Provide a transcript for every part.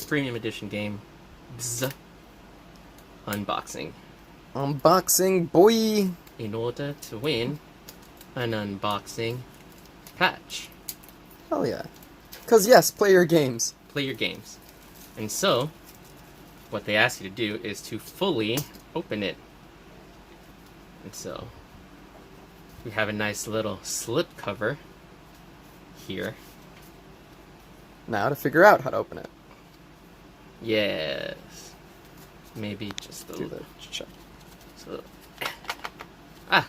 Premium Edition game. Bzz. Unboxing. Unboxing, boy! In order to win an unboxing patch. Hell yeah. Because yes, play your games. Play your games. And so, what they ask you to do is to fully open it. And so, we have a nice little slip cover here. Now to figure out how to open it. Yes. Maybe just a Do little. the check. So, ah!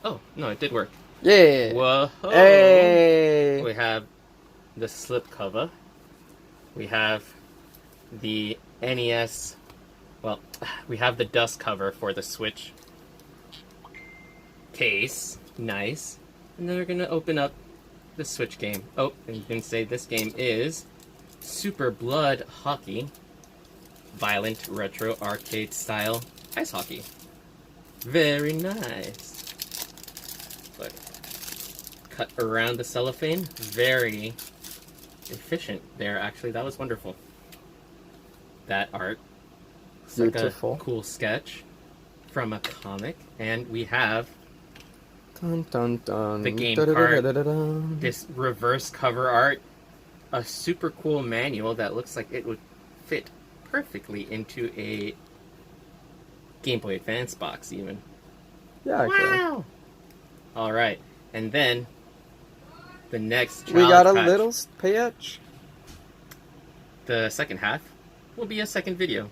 Oh, no, it did work. Yeah! Whoa! Hey! We have the slip cover. We have the NES. Well, we have the dust cover for the Switch case. Nice. And then we're gonna open up the Switch game. Oh, and you can say this game is Super Blood Hockey. Violent retro arcade style ice hockey. Very nice. But cut around the cellophane. Very efficient there, actually. That was wonderful. That art. It's Beautiful. like a cool sketch from a comic. And we have Dun, dun, dun. the game Da-da-da-da-da-da. this reverse cover art. A super cool manual that looks like it would fit perfectly into a Game Boy Advance box, even. Yeah, okay. Wow! Alright, and then the next We got a challenge patch, little patch. the second half will be a second video.